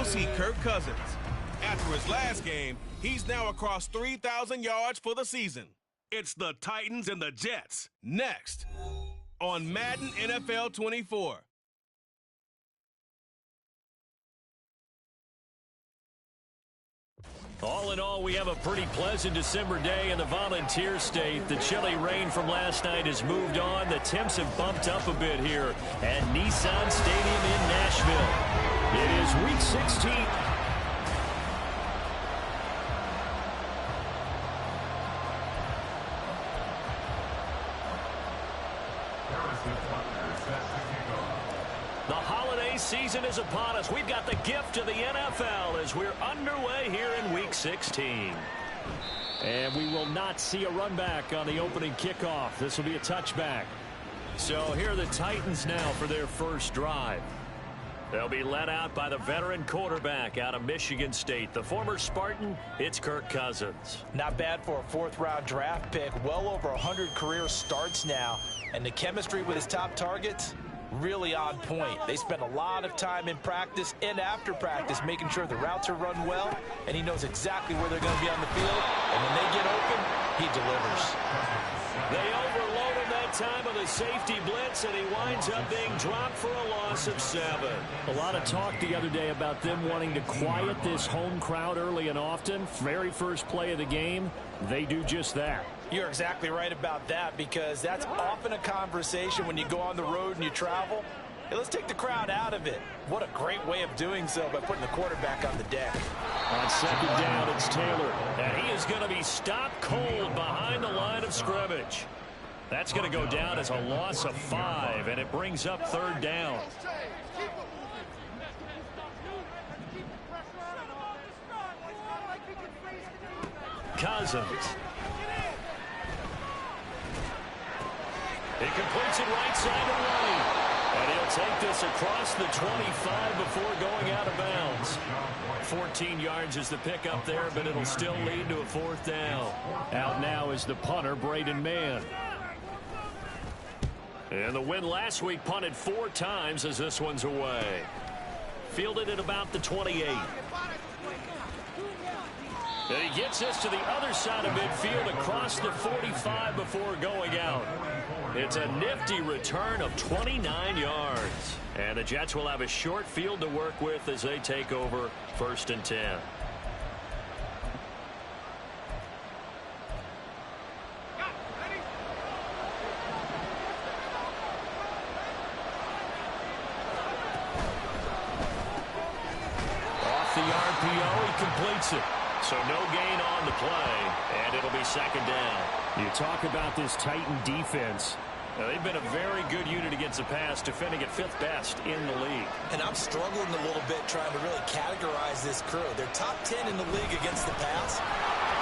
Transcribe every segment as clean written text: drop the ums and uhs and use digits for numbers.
see Kirk Cousins. After his last game, he's now across 3,000 yards for the season. It's the Titans and the Jets next on Madden NFL 24. All in all, we have a pretty pleasant December day in the Volunteer State. The chilly rain from last night has moved on. The temps have bumped up a bit here at Nissan Stadium in Nashville. It is Week 16. The holiday season is upon us. We've got the gift of the NFL as we're underway here in Week 16. And we will not see a run back on the opening kickoff. This will be a touchback. So here are the Titans now for their first drive. They'll be led out by the veteran quarterback out of Michigan State. The former Spartan, it's Kirk Cousins. Not bad for a fourth-round draft pick. Well over 100 career starts now. And the chemistry with his top targets, really on point. They spend a lot of time in practice and after practice making sure the routes are run well, and he knows exactly where they're going to be on the field. And when they get open, he delivers. They overload him that time with a safety blitz, and he winds up being dropped for a loss of 7. A lot of talk the other day about them wanting to quiet this home crowd early and often. Very first play of the game, they do just that. You're exactly right about that, because that's often a conversation when you go on the road and you travel. Hey, let's take the crowd out of it. What a great way of doing so by putting the quarterback on the deck. On second down, it's Taylor. And he is going to be stopped cold behind the line of scrimmage. That's going to go down as a loss of 5, and it brings up third down. Cousins. He completes it right side of the lane. And he'll take this across the 25 before going out of bounds. 14 yards is the pickup there, but it'll still lead to a fourth down. Out now is the punter, Braden Mann. And the win last week punted 4 times as this one's away. Fielded at about the 28. And he gets this to the other side of midfield across the 45 before going out. It's a nifty return of 29 yards. And the Jets will have a short field to work with as they take over 1st and 10. Off the RPO, he completes it. So no gain on the play, and it'll be second down. You talk about this Titan defense. They've been a very good unit against the pass, defending at 5th best in the league. And I'm struggling a little bit trying to really categorize this crew. They're top 10 in the league against the pass,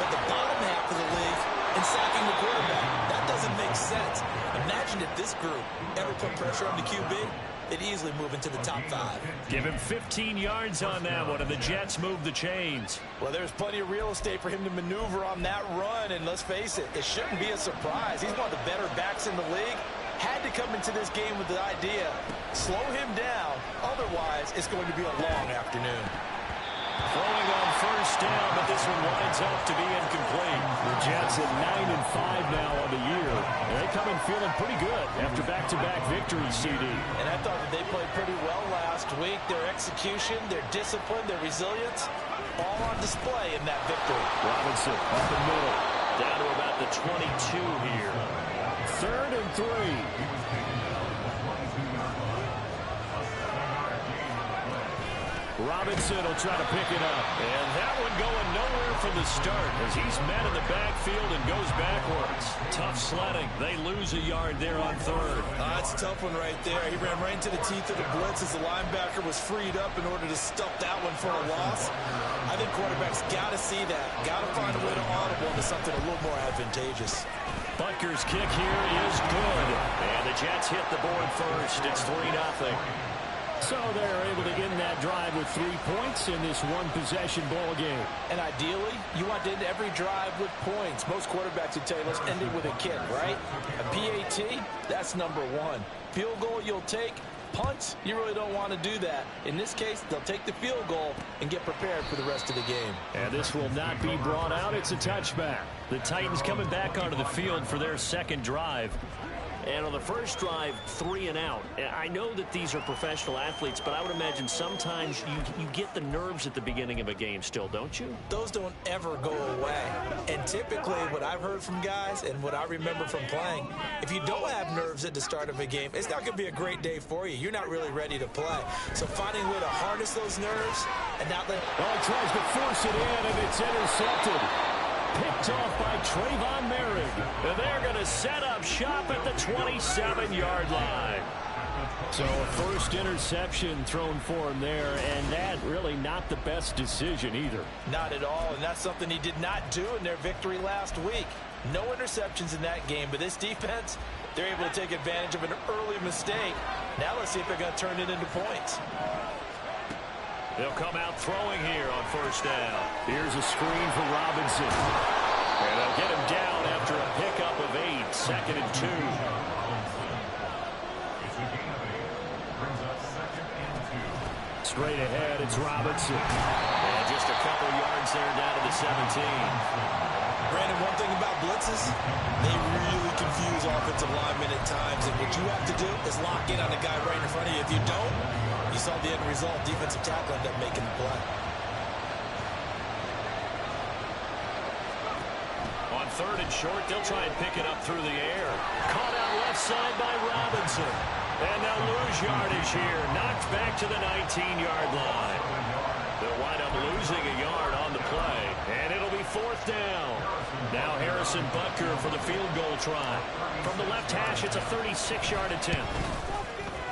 but the bottom half of the league in sacking the quarterback. That doesn't make sense. Imagine if this group ever put pressure on the QB. They'd easily move into the top 5. Give him 15 yards on that one, and the Jets move the chains. Well, there's plenty of real estate for him to maneuver on that run, and let's face it, it shouldn't be a surprise. He's one of the better backs in the league. Had to come into this game with the idea, slow him down, otherwise it's going to be a long afternoon. Throwing on first down, but this one winds up to be incomplete. The Jets at 9-5 now on the year. And they come in feeling pretty good after back-to-back victories, CD. And I thought that they played pretty well last week. Their execution, their discipline, their resilience, all on display in that victory. Robinson up the middle, down to about the 22 here. 3rd and 3. Robinson will try to pick it up. And that one going nowhere from the start as he's met in the backfield and goes backwards. Tough sledding. They lose a yard there on 3rd. That's a tough one right there. He ran right into the teeth of the blitz as the linebacker was freed up in order to stuff that one for a loss. I think quarterbacks got to see that. Got to find a way to audible into something a little more advantageous. Butker's kick here is good. And the Jets hit the board first. It's 3-0. So they're able to end that drive with 3 points in this one-possession ball game. And ideally, you want to end every drive with points. Most quarterbacks would tell you, let's end it with a kick, right? A PAT, that's number 1. Field goal you'll take, Punts, you really don't want to do that. In this case, they'll take the field goal and get prepared for the rest of the game. And this will not be brought out. It's a touchback. The Titans coming back onto the field for their second drive. And on the first drive, 3 and out. I know that these are professional athletes, but I would imagine sometimes you get the nerves at the beginning of a game still, don't you? Those don't ever go away. And typically what I've heard from guys and what I remember from playing, if you don't have nerves at the start of a game, it's not going to be a great day for you. You're not really ready to play. So finding a way to harness those nerves and not let... Oh, he tries to force it in, and it's intercepted. Picked off by Trayvon Merrick. And they're going to set up shop at the 27-yard line. So a first interception thrown for him there, and that really not the best decision either. Not at all, and that's something he did not do in their victory last week. No interceptions in that game, but this defense, they're able to take advantage of an early mistake. Now let's see if they're going to turn it into points. They'll come out throwing here on first down. Here's a screen for Robinson. And they'll get him down after a pickup of 8, 2nd and 2. Straight ahead, it's Robinson. And just a couple yards there down to the 17. Brandon, one thing about blitzes, they really confuse offensive linemen at times. And what you have to do is lock in on the guy right in front of you. If you don't, you saw the end result. Defensive tackle ended up making the play. On 3rd and short, they'll try and pick it up through the air. Caught out left side by Robinson. And they'll lose yardage here. Knocked back to the 19-yard line. They'll wind up losing a yard on the play. And it'll be 4th down. Now Harrison Butker for the field goal try. From the left hash, it's a 36-yard attempt.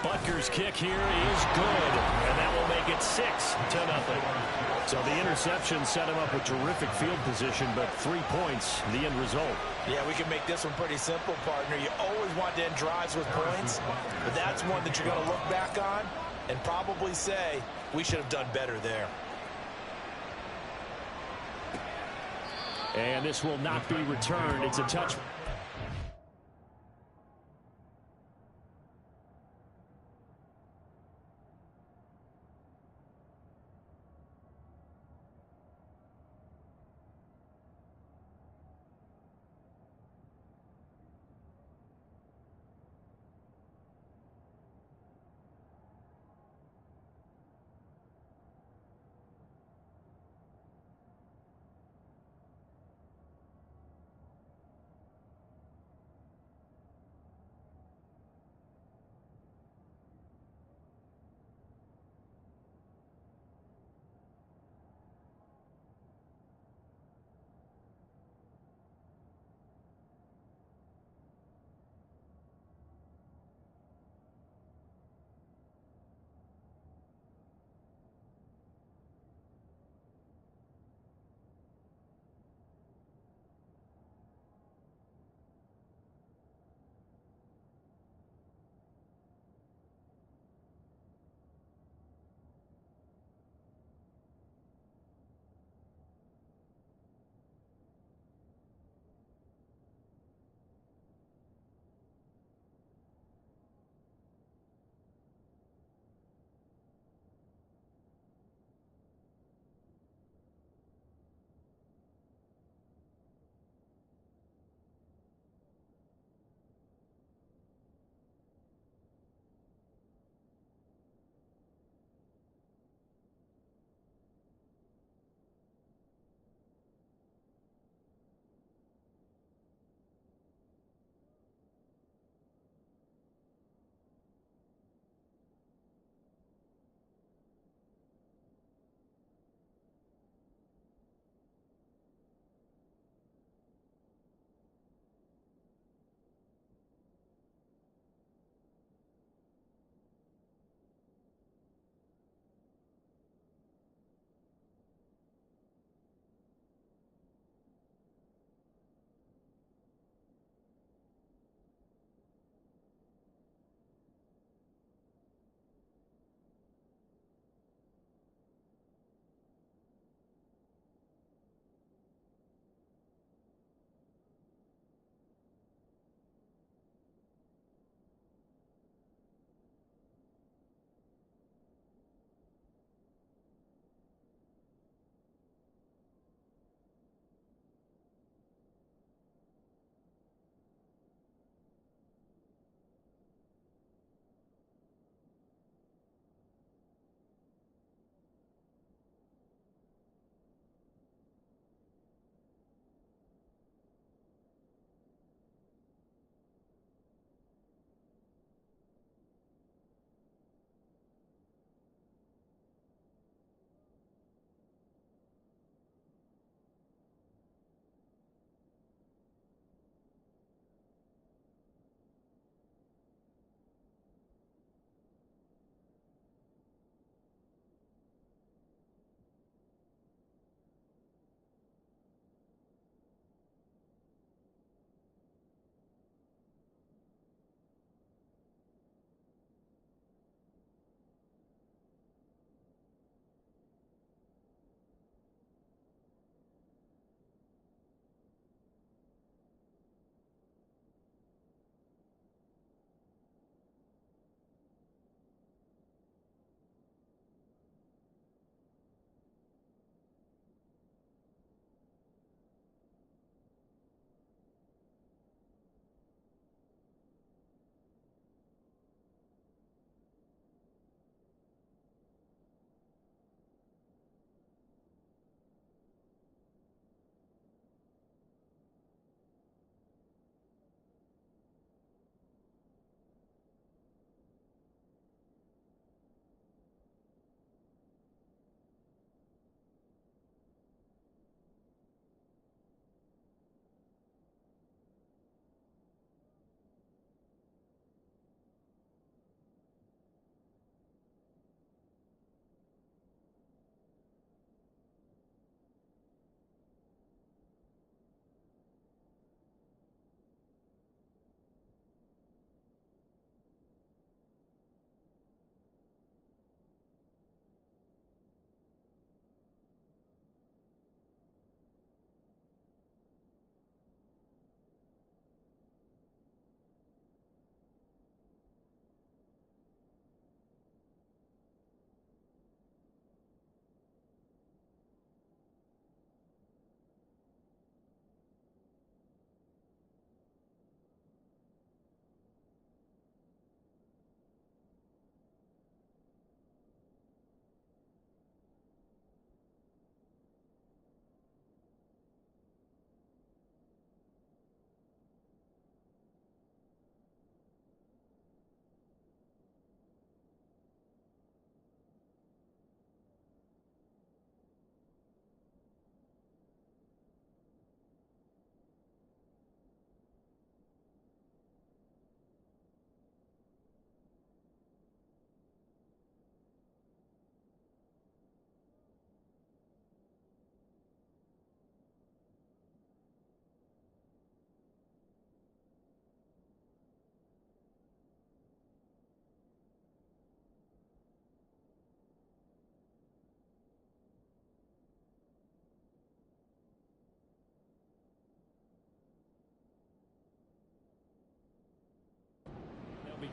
Butker's kick here is good, and that will make it 6-0. So the interception set him up with terrific field position, but 3 points, the end result. Yeah, we can make this one pretty simple, partner. You always want to end drives with points, but that's one that you're going to look back on and probably say, we should have done better there. And this will not be returned. It's a touch.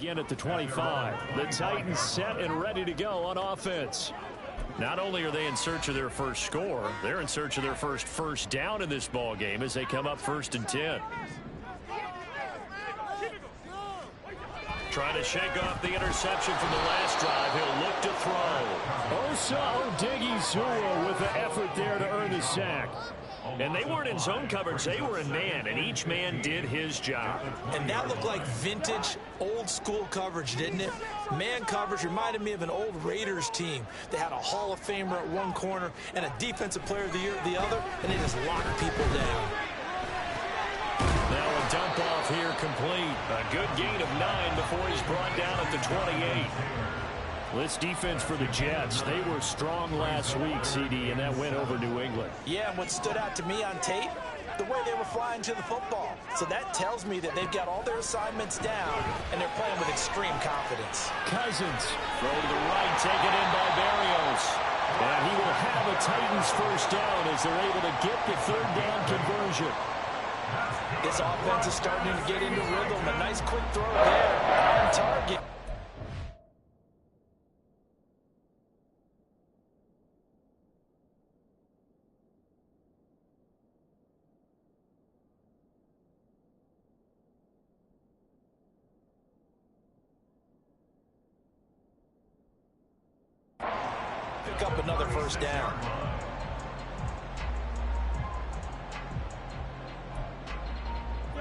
again at the 25. The Titans set and ready to go on offense. Not only are they in search of their first score, they're in search of their first down in this ball game as they come up 1st and 10. Trying to shake off the interception from the last drive. He'll look to throw. Osa Odighizuwa with the effort there to earn the sack. And they weren't in zone coverage. They were in man, and each man did his job. And that looked like vintage, old-school coverage, didn't it? Man coverage reminded me of an old Raiders team. They had a Hall of Famer at one corner and a Defensive Player of the Year at the other, and they just locked people down. Now a dump off here complete. A good gain of 9 before he's brought down at the 28. This defense for the Jets, they were strong last week, CD, and that went over New England. Yeah, and what stood out to me on tape, the way they were flying to the football. So that tells me that they've got all their assignments down, and they're playing with extreme confidence. Cousins, throw to the right, taken in by Barrios. And he will have a Titans first down as they're able to get the 3rd down conversion. This offense is starting to get into rhythm. A nice quick throw there on target. Pick up another first down.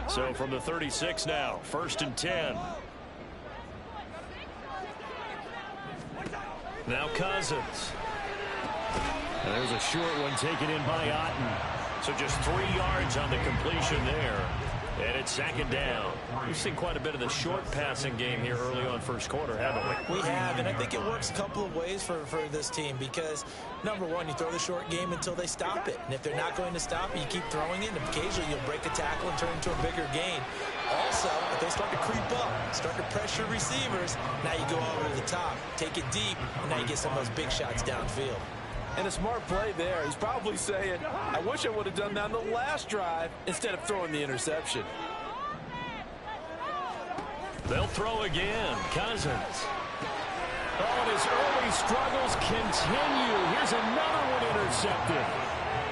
So from the 36 now, 1st and 10. Now Cousins. And there's a short one taken in by Otten. So just 3 yards on the completion there. And it's 2nd down. We've seen quite a bit of the short passing game here early on first quarter, haven't we? We have, and I think it works a couple of ways for this team because, number one, you throw the short game until they stop it. And if they're not going to stop it, you keep throwing it, and occasionally you'll break a tackle and turn into a bigger gain. Also, if they start to creep up, start to pressure receivers, now you go over to the top, take it deep, and now you get some of those big shots downfield. And a smart play there. He's probably saying, I wish I would have done that on the last drive instead of throwing the interception. They'll throw again. Cousins. Oh, and his early struggles continue. Here's another one intercepted.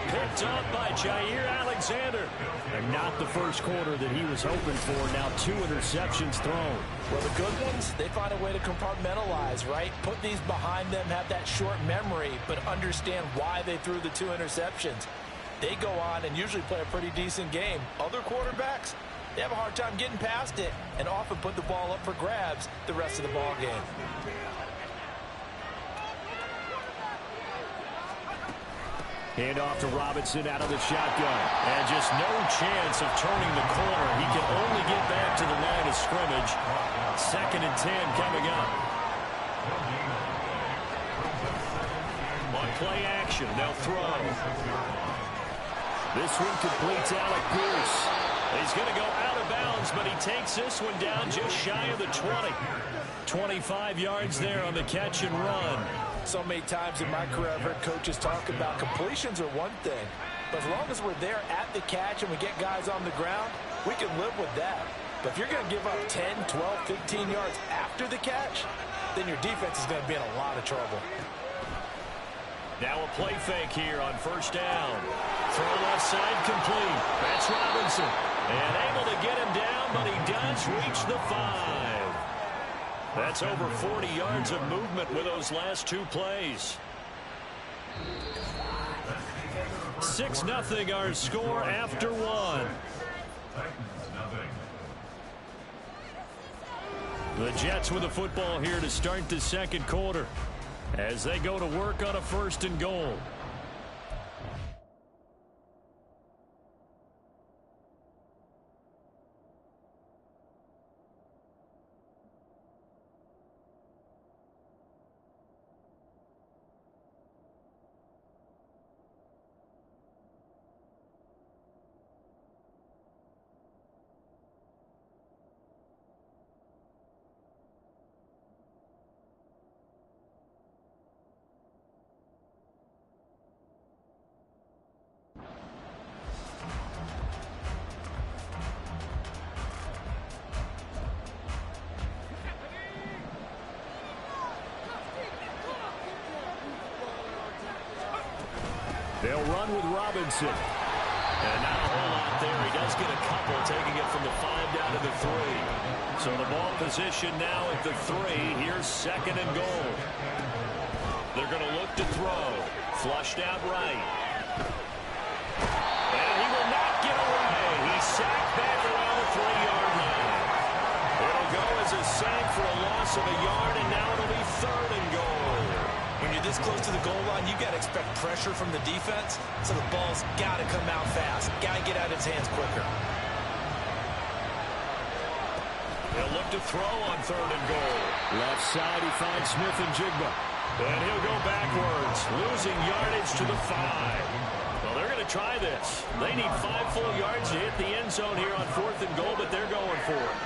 Picked up by Jair Alexander. And not the first quarter that he was hoping for. Now 2 interceptions thrown. Well, the good ones, they find a way to compartmentalize, right? Put these behind them, have that short memory, but understand why they threw the 2 interceptions. They go on and usually play a pretty decent game. Other quarterbacks, they have a hard time getting past it and often put the ball up for grabs the rest of the ball game. Hand off to Robinson out of the shotgun. And just no chance of turning the corner. He can only get back to the line of scrimmage. 2nd and 10 coming up. On play action, they'll throw. This one completes Alec Pierce. He's going to go out of bounds, but he takes this one down just shy of the 20. 25 yards there on the catch and run. So many times in my career I've heard coaches talk about completions are one thing, but as long as we're there at the catch and we get guys on the ground, we can live with that. But if you're going to give up 10, 12, 15 yards after the catch, then your defense is going to be in a lot of trouble. Now a play fake here on 1st down. Throw left side complete. That's Robinson. And able to get him down, but he does reach the 5. That's over 40 yards of movement with those last 2 plays. 6-0 our score after 1. The Jets with the football here to start the 2nd quarter as they go to work on a 1st and goal. They'll run with Robinson. And not a whole lot there. He does get a couple, taking it from the 5 down to the 3. So the ball position now at the 3. Here's 2nd and goal. They're going to look to throw. Flushed out right. And he will not get away. He's sacked back around the 3-yard line. It'll go as a sack for a loss of a yard, and now it'll be 3rd and goal. When you're this close to the goal line, you got to expect pressure from the defense, so the ball's got to come out fast. Got to get out of its hands quicker. They'll look to throw on 3rd and goal. Left side, he finds Smith and Jigba. And he'll go backwards, losing yardage to the 5. Well, they're going to try this. They need 5 full yards to hit the end zone here on 4th and goal, but they're going for it.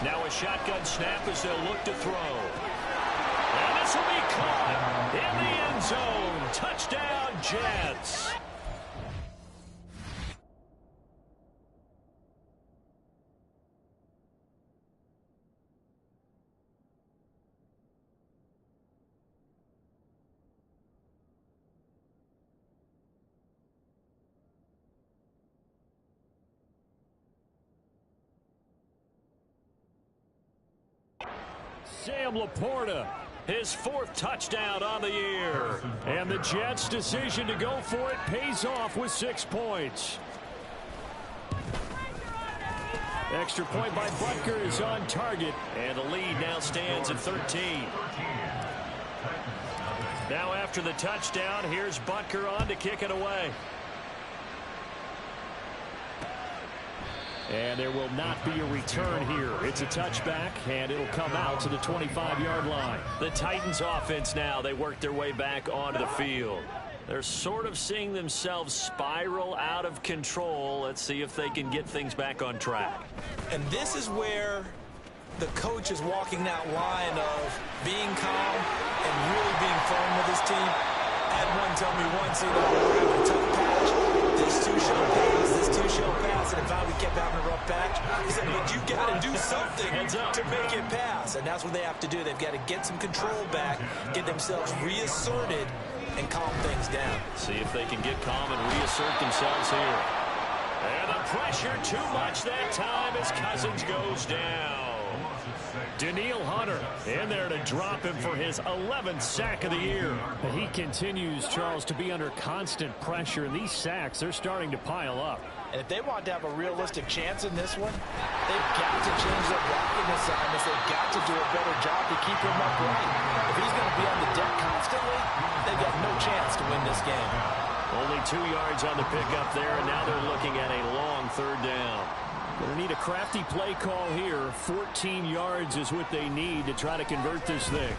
Now a shotgun snap as they'll look to throw. And this will be caught in the end zone. Touchdown, Jets. Sam Laporta, his 4th touchdown on the year. And the Jets' decision to go for it pays off with 6 points. Extra point by Butker is on target. And the lead now stands at 13. Now after the touchdown, here's Butker on to kick it away. And there will not be a return here. It's a touchback, and it'll come out to the 25-yard line. The Titans offense now, they work their way back onto the field. They're sort of seeing themselves spiral out of control. Let's see if they can get things back on track. And this is where the coach is walking that line of being calm and really being firm with his team. Had one tell me once, we're having a tough patch. This too shall pass, this too shall pass. And if I would kept having a rough patch, he said, but you got to do something to make it pass. And that's what they have to do. They've got to get some control back, get themselves reasserted, and calm things down. See if they can get calm and reassert themselves here. And the pressure too much that time as Cousins goes down. Daniil Hunter in there to drop him for his 11th sack of the year. He continues, Charles, to be under constant pressure, and these sacks are starting to pile up. And if they want to have a realistic chance in this one, they've got to change their blocking assignments. They've got to do a better job to keep him upright. If he's going to be on the deck constantly, they've got no chance to win this game. Only 2 yards on the pickup there, and now they're looking at a long 3rd down. Going to need a crafty play call here. 14 yards is what they need to try to convert this thing.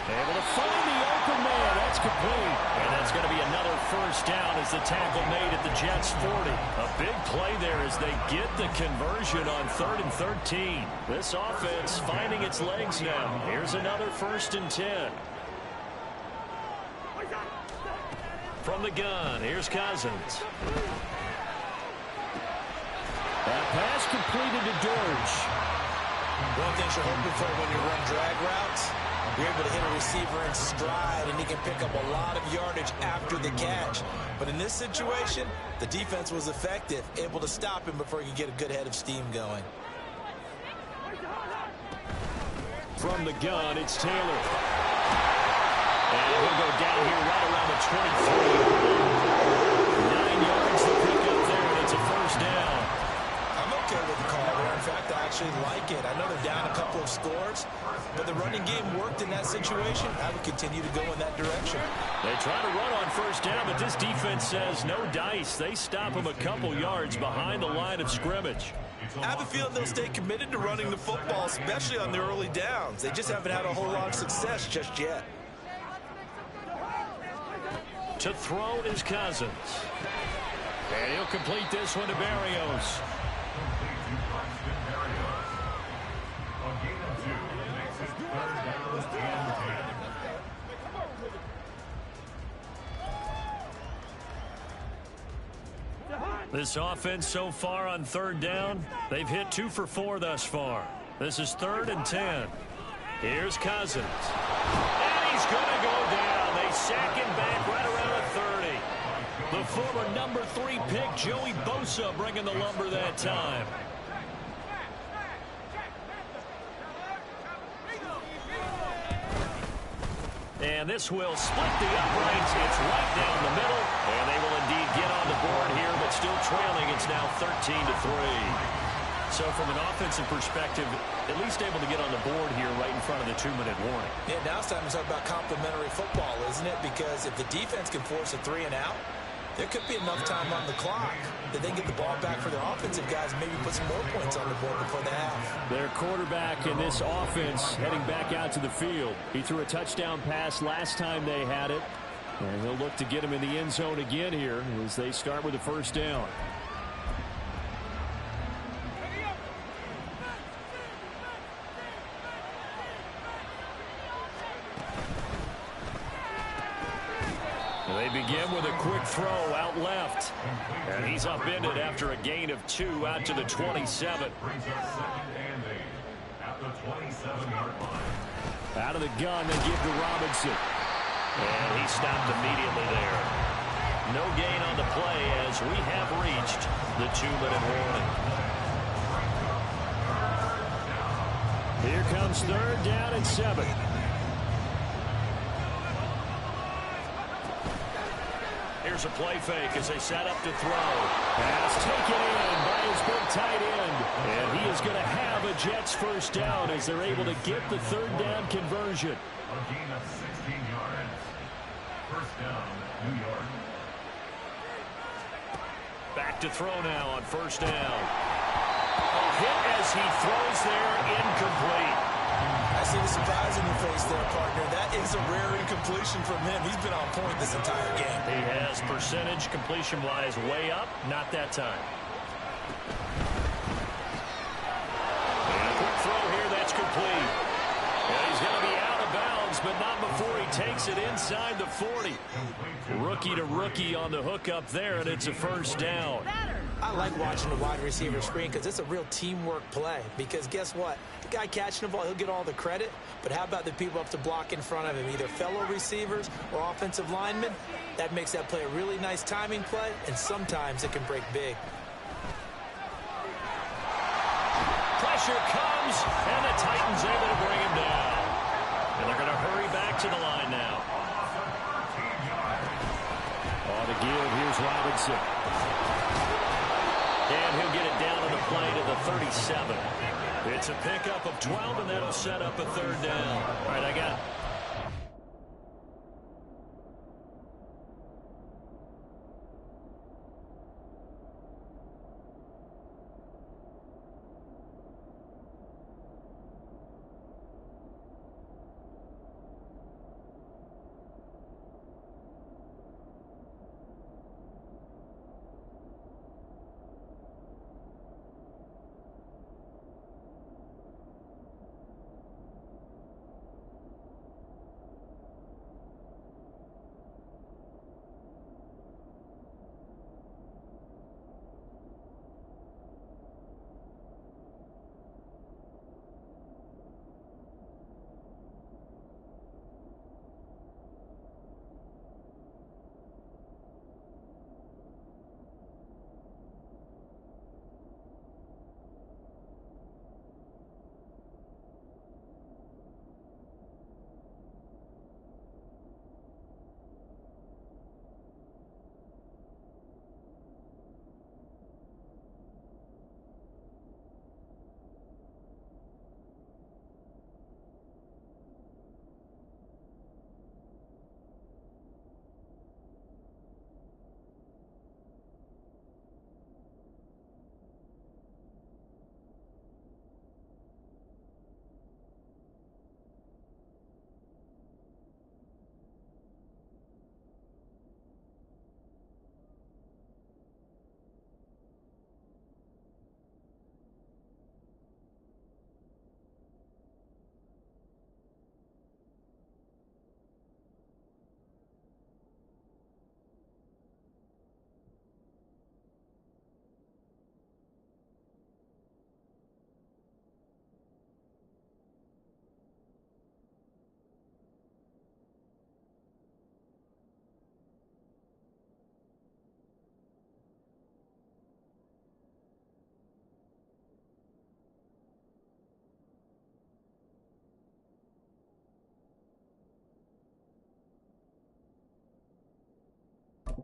Able to find the open man. That's complete. And that's going to be another 1st down as the tackle made at the Jets' 40. A big play there as they get the conversion on 3rd and 13. This offense finding its legs now. Here's another 1st and 10. From the gun, here's Cousins. That pass completed to George. One thing you're hoping for when you run drag routes, you're able to hit a receiver in stride, and he can pick up a lot of yardage after the catch. But in this situation, the defense was effective, able to stop him before he could get a good head of steam going. From the gun, it's Taylor. And he'll go down here right around the 23. 9 yards to pick up there, and it's a 1st down. I'm okay with the call there. In fact, I actually like it. I know they're down a couple of scores, but the running game worked in that situation. I would continue to go in that direction. They try to run on 1st down, but this defense says no dice. They stop them a couple yards behind the line of scrimmage. I have a feeling they'll stay committed to running the football, especially on their early downs. They just haven't had a whole lot of success just yet. To throw is Cousins. And he'll complete this one to Barrios. This offense so far on 3rd down, they've hit 2 for 4 thus far. This is 3rd and 10. Here's Cousins. And he's going to go down. They sack him back right around the 30. The former number 3 pick, Joey Bosa, bringing the lumber that time. And this will split the uprights. It's right down the middle. And they will indeed get on the board here, but still trailing. It's now 13-3. So from an offensive perspective, at least able to get on the board here right in front of the 2-minute warning. Yeah, now it's time to talk about complementary football, isn't it? Because if the defense can force a 3 and out, there could be enough time on the clock that they can get the ball back for their offensive guys and maybe put some more points on the board before the half. Their quarterback in this offense heading back out to the field. He threw a touchdown pass last time they had it. And he'll look to get him in the end zone again here as they start with a first down. They begin with a quick throw out left. And he's upended after a gain of 2 out to the 27. Out of the gun, they give to Robinson. And he stopped immediately there. No gain on the play as we have reached the 2-minute warning. Here comes 3rd down and 7. Here's a play fake as they set up to throw. Pass taken in by his big tight end. And he is going to have a Jets first down as they're able to get the 3rd down conversion. A gain of 16 yards. First down, New York. Back to throw now on first down. A hit as he throws there, incomplete. I see the surprise in your face there, partner. That is a rare incompletion from him. He's been on point this entire game. He has percentage completion-wise way up. Not that time. And a quick throw here. That's complete. And he's going to be out of bounds, but not before he takes it inside the 40. Rookie to rookie on the hook up there, and it's a first down. I like watching the wide receiver screen because it's a real teamwork play. Because guess what? The guy catching the ball, he'll get all the credit. But how about the people up to block in front of him, either fellow receivers or offensive linemen? That makes that play a really nice timing play, and sometimes it can break big. Pressure comes, and the Titans able to bring him down. And they're going to hurry back to the line now. On the give, here's Robinson. And he'll get it down on the play to the 37. It's a pickup of 12, and that'll set up a 3rd down. All right, I got it.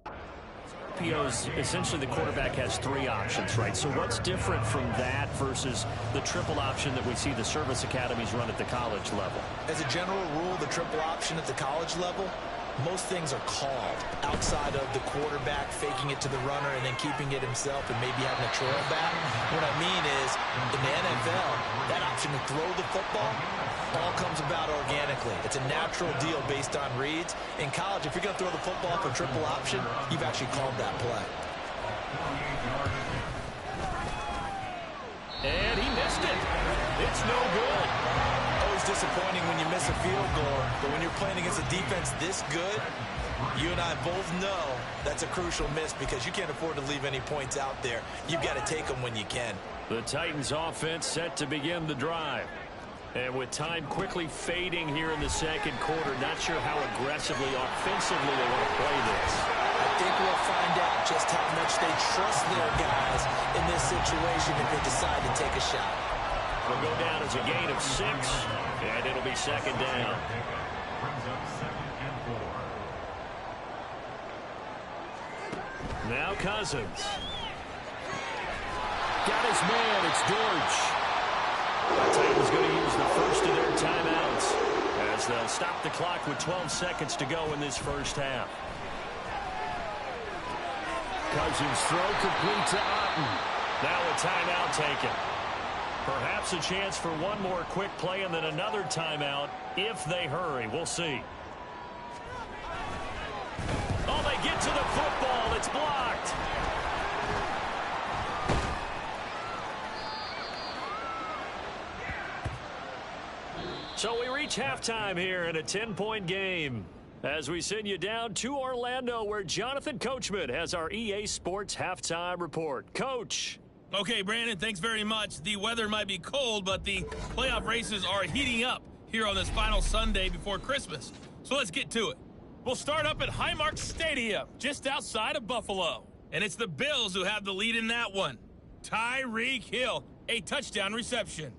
RPOs, essentially the quarterback has 3 options, right? So what's different from that versus the triple option that we see the service academies run at the college level? As a general rule, the triple option at the college level, most things are called outside of the quarterback faking it to the runner and then keeping it himself and maybe having a trail back. What I mean is, in the NFL, that option to throw the football all comes about organically. It's a natural deal based on reads. In college, if you're going to throw the football for triple option, you've actually called that play. And he missed it. It's no good. Always disappointing when you miss a field goal, but when you're playing against a defense this good, you and I both know that's a crucial miss because you can't afford to leave any points out there. You've got to take them when you can. The Titans offense set to begin the drive. And with time quickly fading here in the second quarter, not sure how aggressively, offensively they want to play this. I think we'll find out just how much they trust their guys in this situation if they decide to take a shot. Will go down as a gain of 6, and it'll be second down. Brings up 2nd and 4. Now Cousins. Got his man. It's Dortch. The Titans going to use the first of their timeouts as they'll stop the clock with 12 seconds to go in this first half. Cousins throw complete to Otten. Now a timeout taken. Perhaps a chance for one more quick play and then another timeout if they hurry. We'll see. Oh, they get to the football. It's blocked. So we reach halftime here in a 10-point game as we send you down to Orlando where Jonathan Coachman has our EA Sports halftime report. Coach. Okay, Brandon, thanks very much. The weather might be cold, but the playoff races are heating up here on this final Sunday before Christmas. So let's get to it. We'll start up at Highmark Stadium, just outside of Buffalo. And it's the Bills who have the lead in that one. Tyreek Hill, a touchdown reception.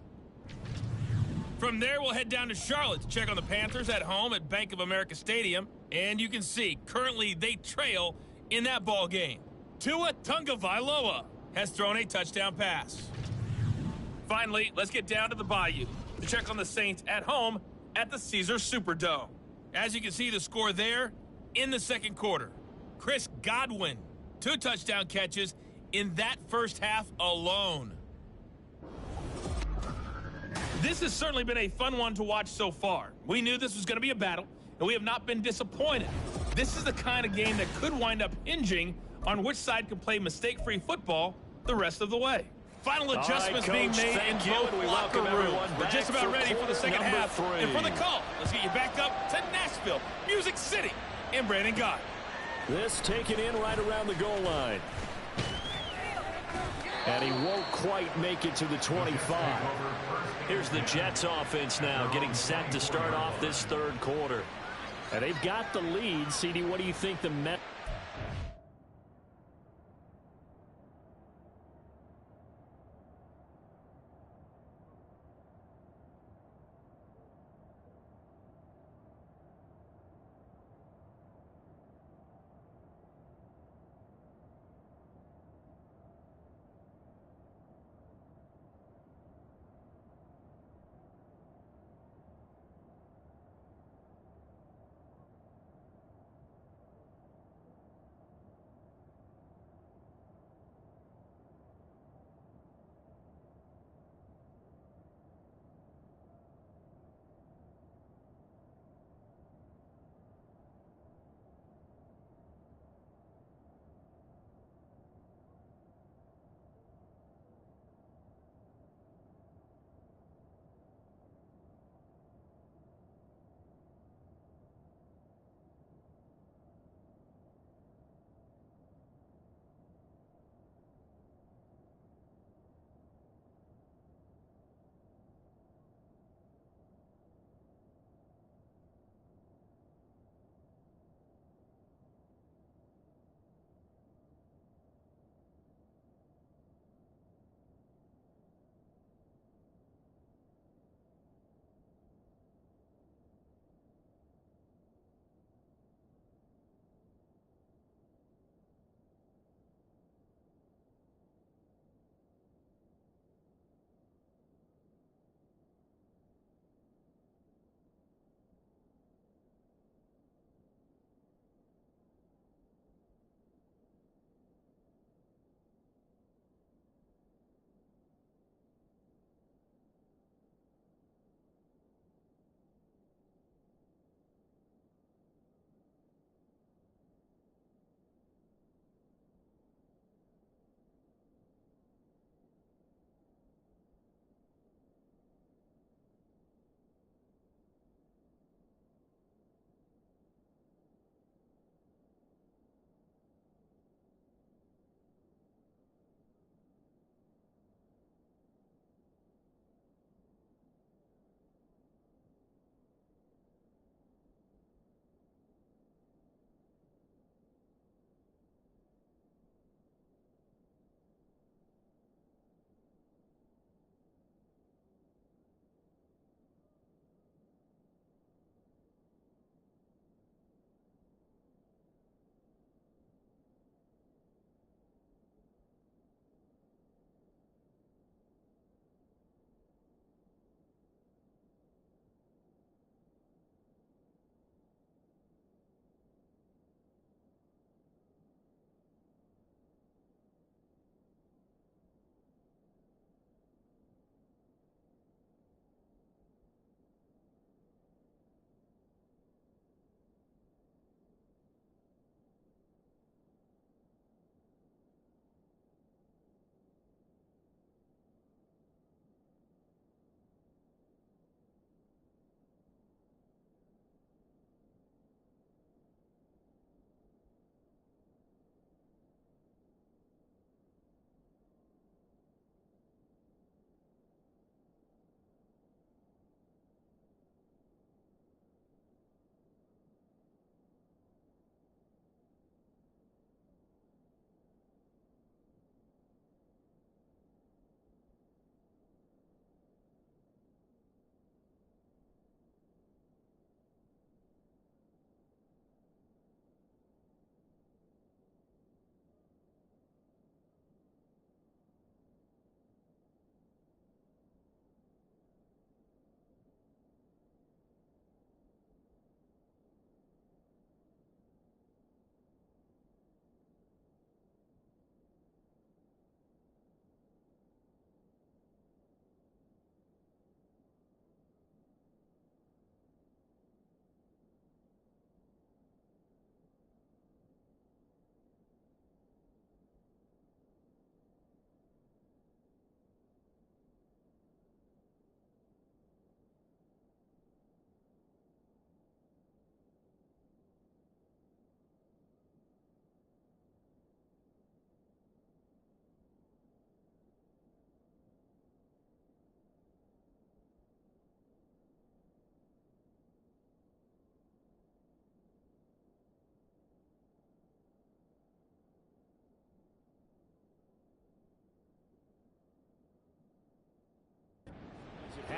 From there, we'll head down to Charlotte to check on the Panthers at home at Bank of America Stadium. And you can see, currently they trail in that ball game. Tua Tagovailoa has thrown a touchdown pass. Finally, let's get down to the Bayou to check on the Saints at home at the Caesars Superdome. As you can see the score there in the second quarter. Chris Godwin, 2 touchdown catches in that first half alone. This has certainly been a fun one to watch so far. We knew this was going to be a battle, and we have not been disappointed. This is the kind of game that could wind up hinging on which side can play mistake-free football the rest of the way. Final adjustments being made in both locker rooms. We're just about ready for the second half. 3. And for the call, let's get you back up to Nashville, Music City, and Brandon Gott. This taken in right around the goal line. And he won't quite make it to the 25. Here's the Jets offense now getting set to start off this third quarter. And they've got the lead. CD, what do you think the Mets...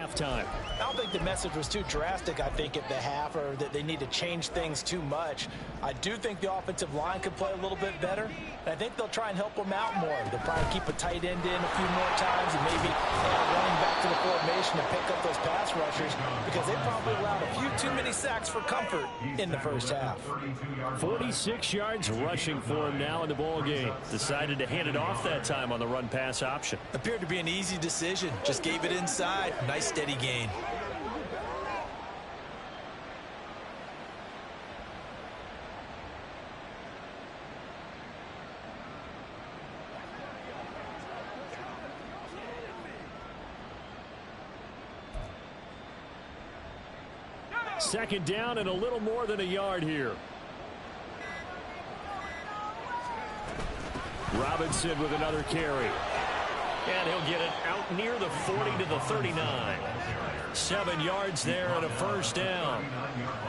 halftime. I don't think the message was too drastic, I think, at the half, or that they need to change things too much. I do think the offensive line could play a little bit better, and I think they'll try and help them out more. They'll probably keep a tight end in a few more times and maybe running back to the formation to pick up those pass rushers, because they probably allowed a few too many sacks for comfort in the first half. 46 yards rushing for him now in the ball game. Decided to hand it off that time on the run-pass option. Appeared to be an easy decision. Just gave it inside. Nice steady gain. Second down and a little more than a yard here. Robinson with another carry. And he'll get it out near the 40 to the 39. 7 yards there and a first down.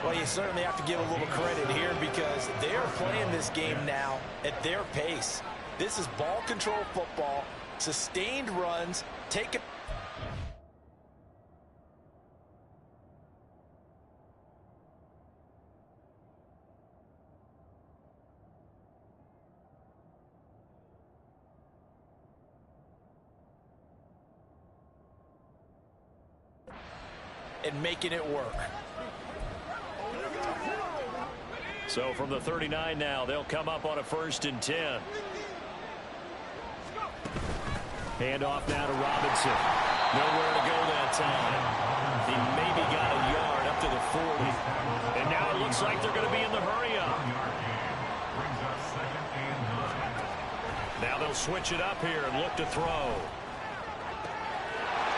Well, you certainly have to give a little credit here because they're playing this game now at their pace. This is ball control football, sustained runs, take it. And making it work. So from the 39 now, they'll come up on a 1st and 10. Hand off now to Robinson. Nowhere to go that time. He maybe got a yard up to the 40. And now it looks like they're going to be in the hurry-up. Now they'll switch it up here and look to throw.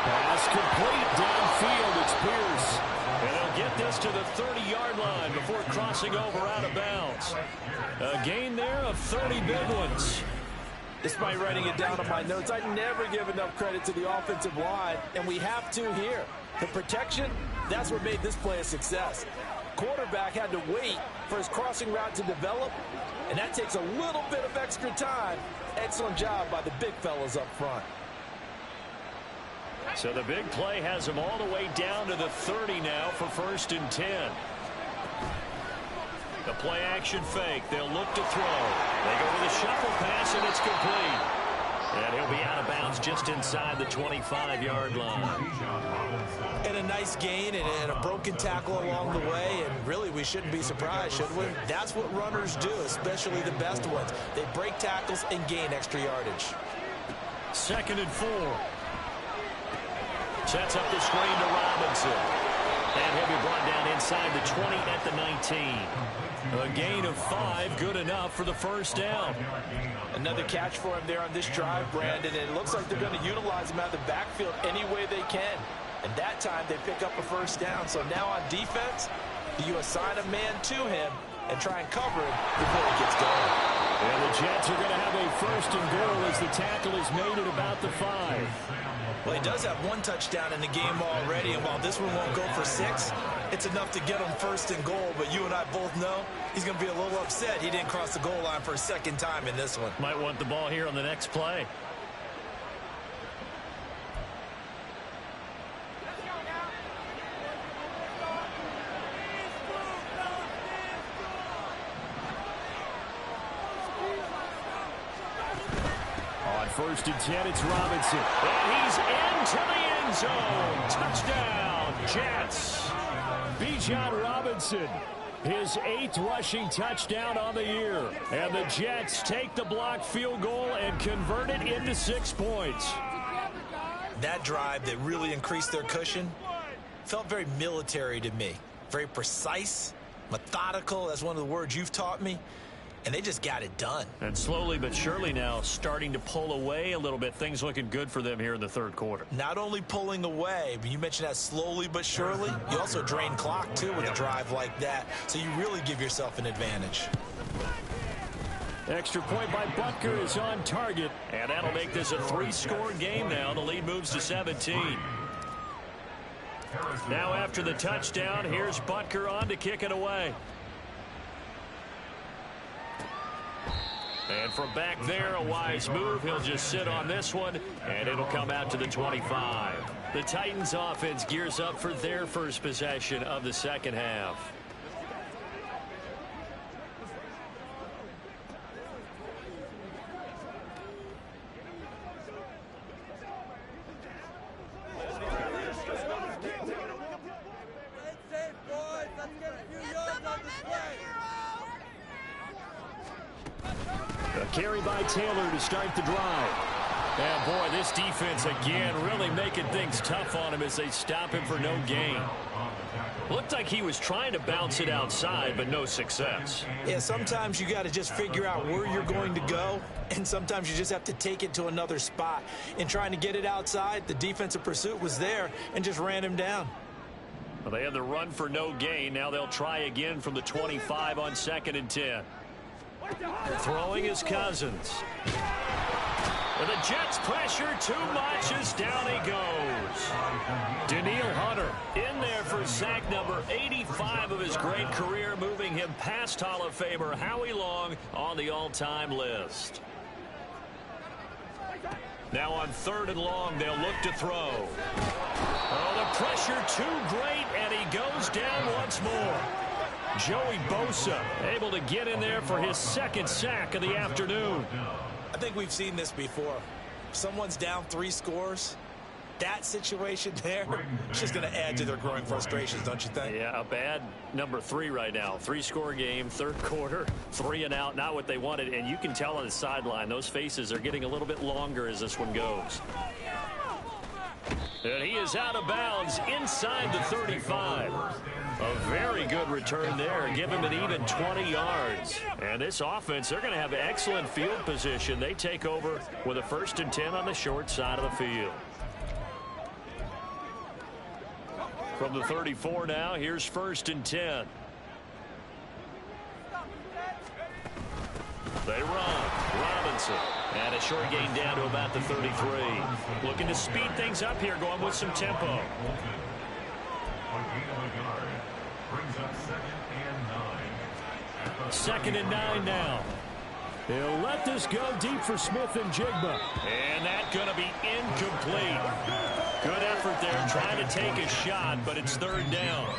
Pass complete downfield. It's Pierce. And they'll get this to the 30-yard line before crossing over out of bounds. A gain there of 30 big ones. Despite writing it down on my notes, I never give enough credit to the offensive line, and we have to here. The protection, that's what made this play a success. Quarterback had to wait for his crossing route to develop, and that takes a little bit of extra time. Excellent job by the big fellas up front. So the big play has them all the way down to the 30 now for 1st and 10. The play action fake. They'll look to throw. They go with a shuffle pass, and it's complete. And he'll be out of bounds just inside the 25-yard line. And a nice gain and a broken tackle along the way. And really, we shouldn't be surprised, should we? That's what runners do, especially the best ones. They break tackles and gain extra yardage. 2nd and 4. Sets up the screen to Robinson. And he'll be brought down inside the 20 at the 19. A gain of 5, good enough for the first down. Another catch for him there on this drive, Brandon. And it looks like they're going to utilize him out of the backfield any way they can. And that time they pick up a first down. So now on defense, you assign a man to him and try and cover him before he gets going. And the Jets are going to have a 1st and goal as the tackle is made at about the 5. Well, he does have 1 touchdown in the game already, and while this one won't go for 6, it's enough to get him 1st and goal. But you and I both know he's going to be a little upset he didn't cross the goal line for a 2nd time in this one. Might want the ball here on the next play. On 1st and 10, it's Robinson. And he's into the end zone. Touchdown, Jets. Bijan Robinson, his 8th rushing touchdown on the year. And the Jets take the blocked field goal and convert it into 6 points. That drive that really increased their cushion felt very military to me. Very precise, methodical. That's one of the words you've taught me. And they just got it done. And slowly but surely now starting to pull away a little bit. Things looking good for them here in the 3rd quarter. Not only pulling away, but you mentioned that slowly but surely. You also drain clock, too, with a drive like that. So you really give yourself an advantage. Extra point by Butker is on target. And that'll make this a 3-score game now. The lead moves to 17. Now after the touchdown, here's Butker on to kick it away. And from back there, a wise move. He'll just sit on this one, and it'll come out to the 25. The Titans offense gears up for their first possession of the second half. A carry by Taylor to start the drive. And boy, this defense again really making things tough on him as they stop him for no gain. Looked like he was trying to bounce it outside, but no success. Yeah, sometimes you got to just figure out where you're going to go, and sometimes you just have to take it to another spot. In trying to get it outside, the defensive pursuit was there and just ran him down. Well, they had the run for no gain. Now they'll try again from the 25 on 2nd and 10. Throwing is Cousins. And the Jets pressure too much as down he goes. Danielle Hunter in there for sack number 85 of his great career, moving him past Hall of Famer Howie Long on the all-time list. Now on 3rd and long, they'll look to throw. Oh, the pressure too great, and he goes down once more. Joey Bosa able to get in there for his 2nd sack of the afternoon. I think we've seen this before. If someone's down 3 scores, that situation there, it's just going to add to their growing frustrations, don't you think? Yeah, a bad number 3 right now. 3-score game, 3rd quarter, 3 and out, not what they wanted. And you can tell on the sideline, those faces are getting a little bit longer as this one goes. And he is out of bounds inside the 35. A very good return there. Give him an even 20 yards. And this offense, they're going to have excellent field position. They take over with a 1st and 10 on the short side of the field. From the 34 now, here's 1st and 10. They run. Robinson. And a short gain down to about the 33. Looking to speed things up here, going with some tempo. Brings up 2nd and 9 now. He'll let this go deep for Smith and Jigba. And that's going to be incomplete. Good effort there trying to take a shot, but it's 3rd down.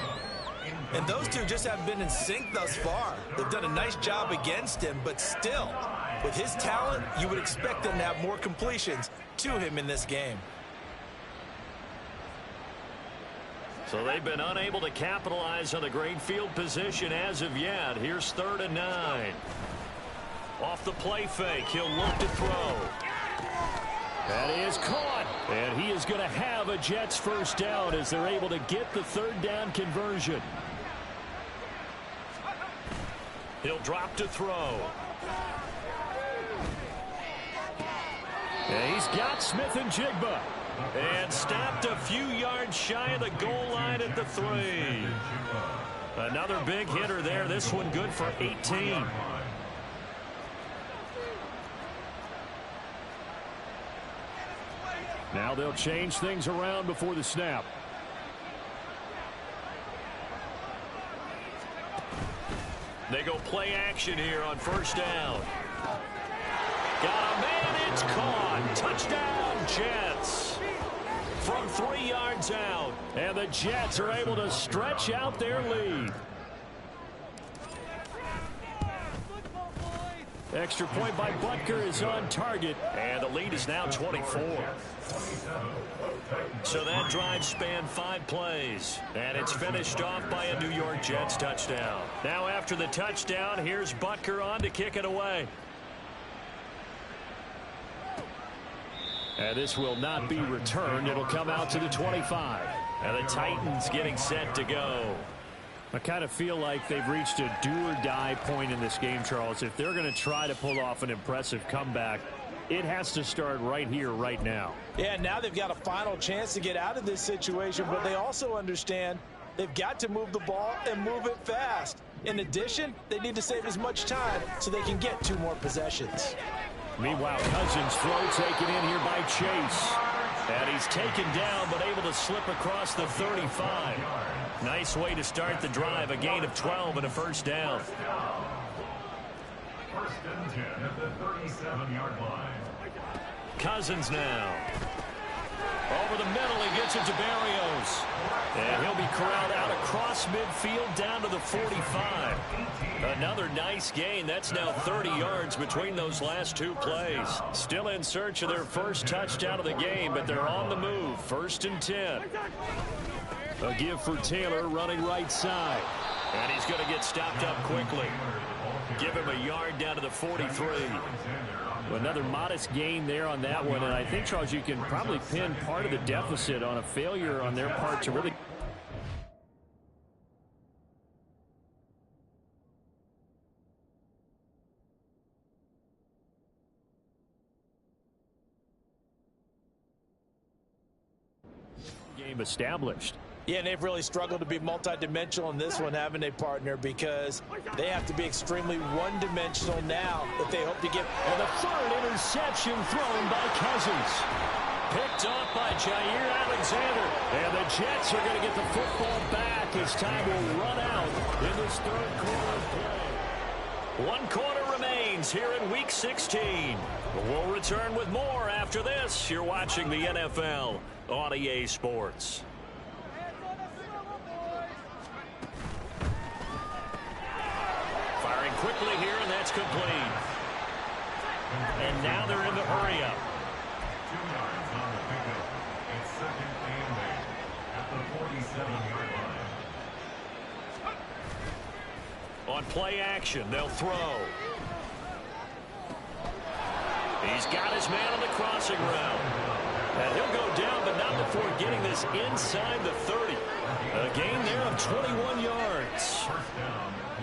And those two just haven't been in sync thus far. They've done a nice job against him, but still, with his talent, you would expect them to have more completions to him in this game. So they've been unable to capitalize on the great field position as of yet. Here's 3rd and 9. Off the play fake, he'll look to throw. That is caught. And he is going to have a Jets 1st down as they're able to get the 3rd down conversion. He'll drop to throw. And he's got Smith and Jigba. And stopped a few yards shy of the goal line at the 3. Another big hitter there. This one good for 18. Now they'll change things around before the snap. They go play action here on 1st down. Got a man, it's caught. Touchdown, Jets. From 3 yards out. And the Jets are able to stretch out their lead. Extra point by Butker is on target. And the lead is now 24. So that drive spanned 5 plays. And it's finished off by a New York Jets touchdown. Now after the touchdown, here's Butker on to kick it away. And this will not be returned. It'll come out to the 25. And the Titans getting set to go. I kind of feel like they've reached a do-or-die point in this game, Charles. If they're going to try to pull off an impressive comeback, it has to start right here, right now. Yeah, now they've got a final chance to get out of this situation, but they also understand they've got to move the ball and move it fast. In addition, they need to save as much time so they can get 2 more possessions. Meanwhile, Cousins throw taken in here by Chase. And he's taken down but able to slip across the 35. Nice way to start the drive. A gain of 12 and a 1st down. First and 10 at the 37-yard line. Cousins now. Over the middle, he gets it to Barrios. And he'll be corralled out across midfield down to the 45. Another nice gain. That's now 30 yards between those last two plays. Still in search of their first touchdown of the game, but they're on the move. First and 10. A give for Taylor running right side. And he's going to get stopped up quickly. Give him a yard down to the 43. Another modest gain there on that one, and I think, Charles, you can probably pin part of the deficit on a failure on their part to really... game established. Yeah, and they've really struggled to be multidimensional in this one, haven't they, partner? Because they have to be extremely one-dimensional now if they hope to get... And the third interception thrown by Cousins. Picked off by Jair Alexander. And the Jets are going to get the football back as time will run out in this third quarter of play. One quarter remains here in Week 16. We'll return with more after this. You're watching the NFL on EA Sports. Firing quickly here, and that's complete. And now they're in the hurry-up. 2 yards on the pickup. It's second and 8 at the 47-yard line. On play action, they'll throw. He's got his man on the crossing route. And he'll go down, but not before getting this inside the 30. A gain there of 21 yards.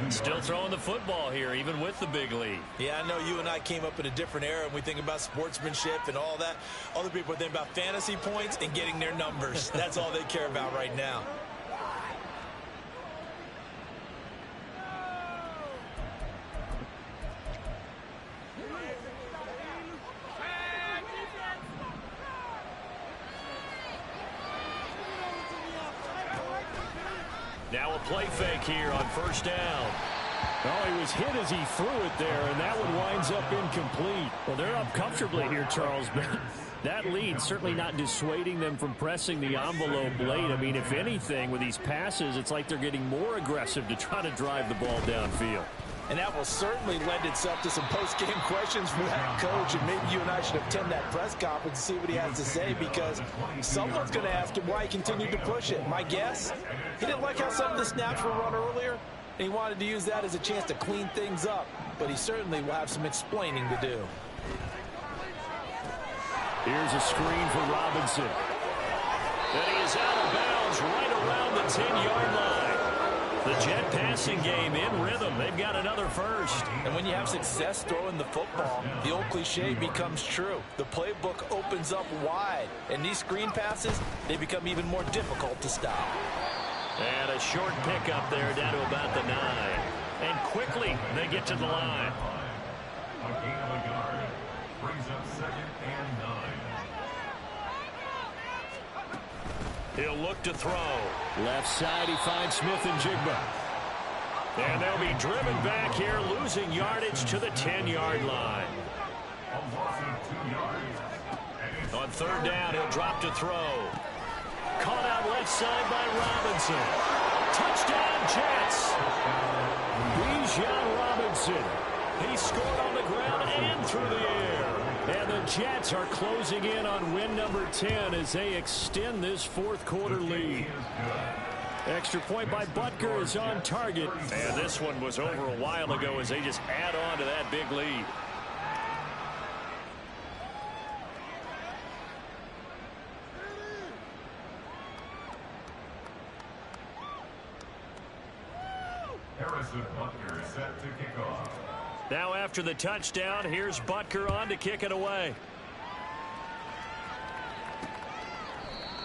Still throwing the football here, even with the big lead. Yeah, I know you and I came up in a different era, and we think about sportsmanship and all that. Other people think about fantasy points and getting their numbers. That's all they care about right now. Now a play fake here on first down. Oh, he was hit as he threw it there, and that one winds up incomplete. Well, they're up comfortably here, Charles, but that lead certainly not dissuading them from pressing the envelope late. I mean, if anything, with these passes, it's like they're getting more aggressive to try to drive the ball downfield. And that will certainly lend itself to some post-game questions from that coach, and maybe you and I should attend that press conference and see what he has to say, because someone's going to ask him why he continued to push it. My guess, he didn't like how some of the snaps were run earlier, and he wanted to use that as a chance to clean things up, but he certainly will have some explaining to do. Here's a screen for Robinson. And he is out of bounds right around the 10-yard line. The Jet passing game in rhythm. They've got another first. And when you have success throwing the football, the old cliche becomes true. The playbook opens up wide, and these screen passes, they become even more difficult to stop. And a short pickup there down to about the 9. And quickly they get to the line. A gain of a yard brings up second and 9. He'll look to throw. Left side, he finds Smith and Jigba. And they'll be driven back here, losing yardage to the 10-yard line. A loss of 2 yards. On third down, he'll drop to throw. Caught out left side by Robinson. Touchdown, Jets. Bijan Robinson. He scored on the ground and through the air. And the Jets are closing in on win number 10 as they extend this fourth quarter lead. Extra point by Butker is on target. And this one was over a while ago as they just add on to that big lead. Harrison Butker set to kick off. Now after the touchdown, here's Butker on to kick it away.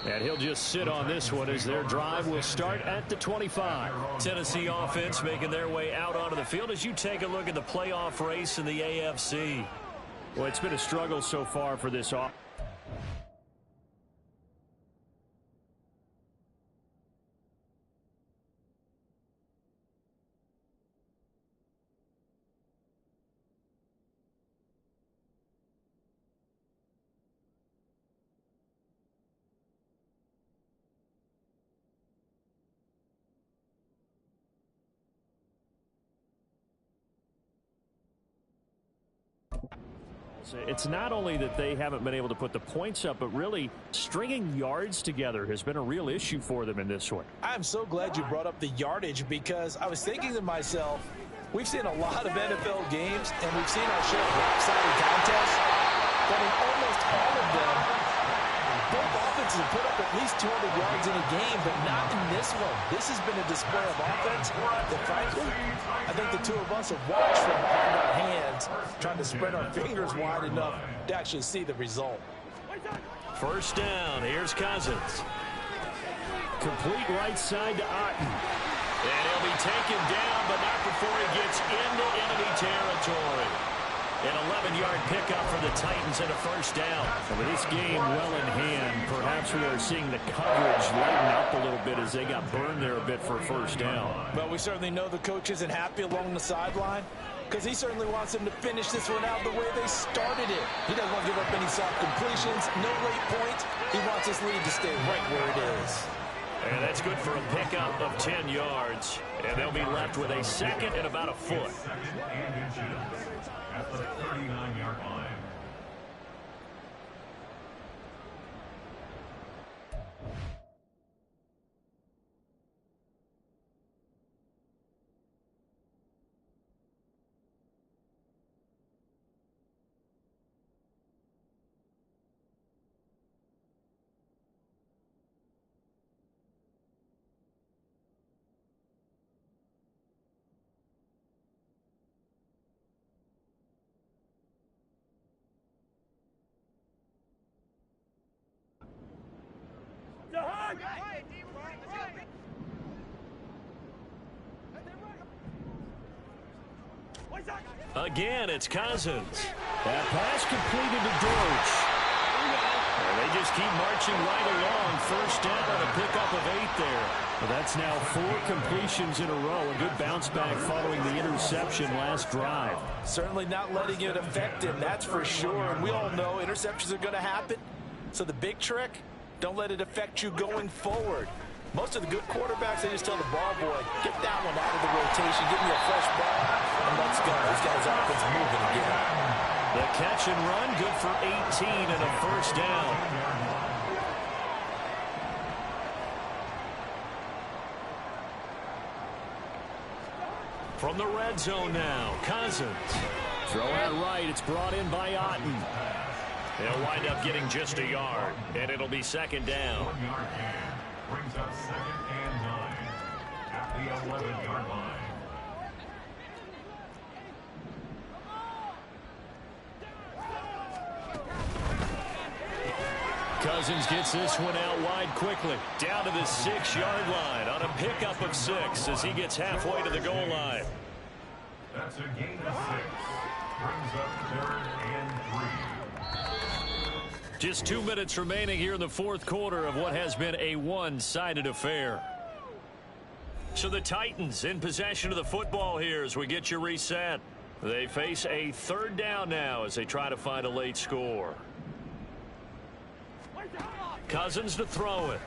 And he'll just sit on this one as their drive will start at the 25. Tennessee offense making their way out onto the field as you take a look at the playoff race in the AFC. Well, it's been a struggle so far for this offense. It's not only that they haven't been able to put the points up, but really stringing yards together has been a real issue for them in this one. I'm so glad you brought up the yardage, because I was thinking to myself, we've seen a lot of NFL games, and we've seen our share of lopsided contests, but in almost all of them, both offenses have put up at least 200 yards in a game, but not in this one. This has been a display of offense that, frankly, I think the two of us have watched from behind our hands, trying to spread our fingers wide enough to actually see the result. First down. Here's Cousins. Complete right side to Otten. And he'll be taken down, but not before he gets into enemy territory. An 11-yard pickup for the Titans and a first down. And with this game well in hand, perhaps we are seeing the coverage lighten up a little bit as they got burned there a bit for a first down. Well, we certainly know the coach isn't happy along the sideline, because he certainly wants them to finish this one out the way they started it. He doesn't want to give up any soft completions, no late points. He wants this lead to stay right where it is. And that's good for a pickup of 10 yards. And they'll be left with a second and about a foot. At the 39-yard line. Again, it's Cousins. That pass completed to Dortch. And they just keep marching right along. First down and a pickup of 8 there. Well, that's now 4 completions in a row. A good bounce back following the interception last drive. Certainly not letting it affect him, that's for sure. And we all know interceptions are going to happen. So the big trick, don't let it affect you going forward. Most of the good quarterbacks, they just tell the ball boy, get that one out of the rotation, give me a fresh ball, and let's go. This guy's offense moving again. The catch and run, good for 18 and a first down. From the red zone now, Cousins. Throw out right, it's brought in by Otten. They'll wind up getting just a yard, and it'll be second down. 1-yard gain brings up 2nd and 9 at the 11-yard line. Cousins gets this one out wide quickly. Down to the 6-yard line on a pickup of 6 as he gets halfway to the goal line. That's a gain of 6. Brings up 3rd and 3. Just 2 minutes remaining here in the fourth quarter of what has been a one-sided affair. So the Titans in possession of the football here as we get you reset. They face a third down now as they try to find a late score. Cousins to throw it.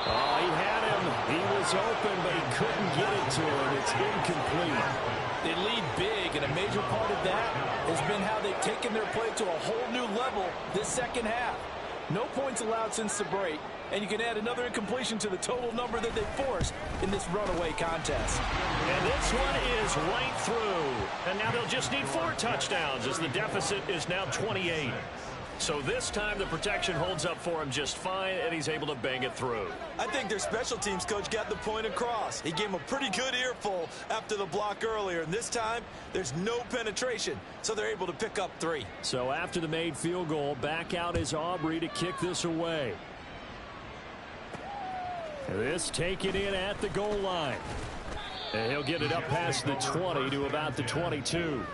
Oh, he had him. He was open, but he couldn't get it to him. It's incomplete. They lead big, and a major part of that has been how they've taken their play to a whole new level this second half. No points allowed since the break, and you can add another incompletion to the total number that they forced in this runaway contest. And this one is right through. And now they'll just need 4 touchdowns as the deficit is now 28. So this time the protection holds up for him just fine, and he's able to bang it through. I think their special teams coach got the point across. He gave him a pretty good earful after the block earlier, and this time there's no penetration, so they're able to pick up 3. So after the made field goal, back out is Aubrey to kick this away. This taken in at the goal line. And he'll get it up past the 20 to about the 22.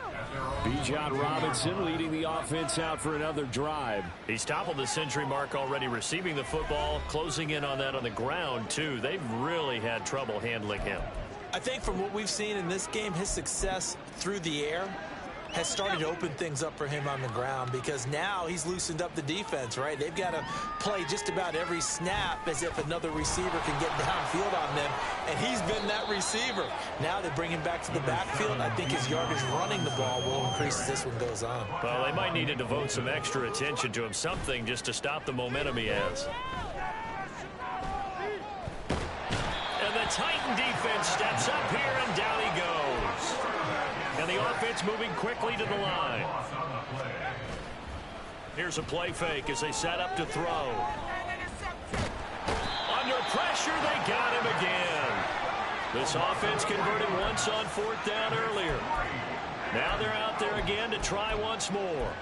Bijan Robinson leading the offense out for another drive. He's toppled the century mark already receiving the football, closing in on that on the ground, too. They've really had trouble handling him. I think from what we've seen in this game, his success through the air has started to open things up for him on the ground, because now he's loosened up the defense, right? They've got to play just about every snap as if another receiver can get downfield on them, and he's been that receiver. Now they bring him back to the backfield. I think his yardage running the ball will increase as this one goes on. Well, they might need to devote some extra attention to him, something just to stop the momentum he has. And the Titan defense steps up here, and down he goes. And the offense moving quickly to the line. Here's a play fake as they set up to throw. Under pressure, they got him again. This offense converted once on 4th down earlier. Now they're out there again to try once more.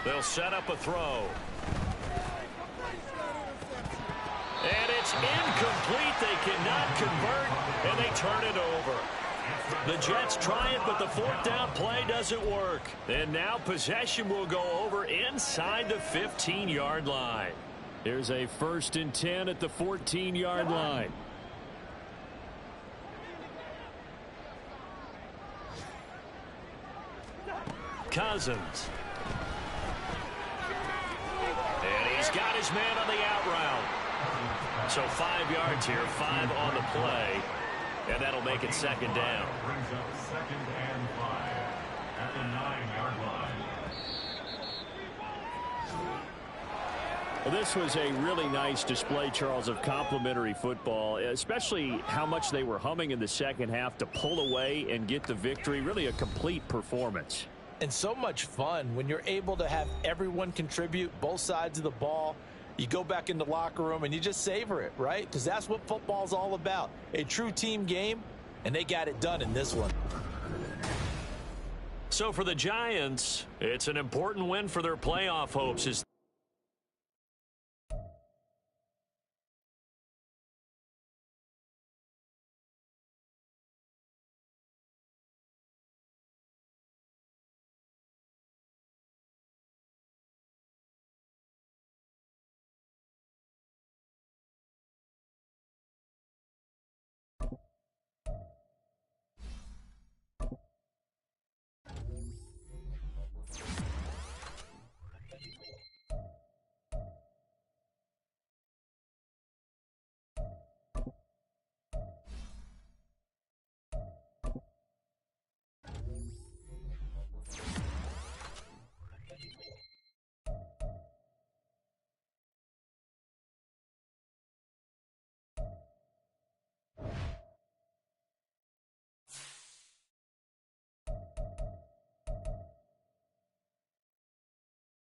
They'll set up a throw. And it's incomplete. They cannot convert, and they turn it over. The Jets try it, but the 4th down play doesn't work. And now possession will go over inside the 15-yard line. There's a 1st and 10 at the 14-yard line. Cousins. And he's got his man on the out route. So 5 yards here, 5 on the play. And that'll make it 2nd down. Brings up 2nd and 5 at the 9-yard line. Well, this was a really nice display, Charles, of complimentary football, especially how much they were humming in the second half to pull away and get the victory. Really a complete performance. And so much fun when you're able to have everyone contribute, both sides of the ball. You go back in the locker room and you just savor it, right? Because that's what football's all about. A true team game, and they got it done in this one. So for the Giants, it's an important win for their playoff hopes as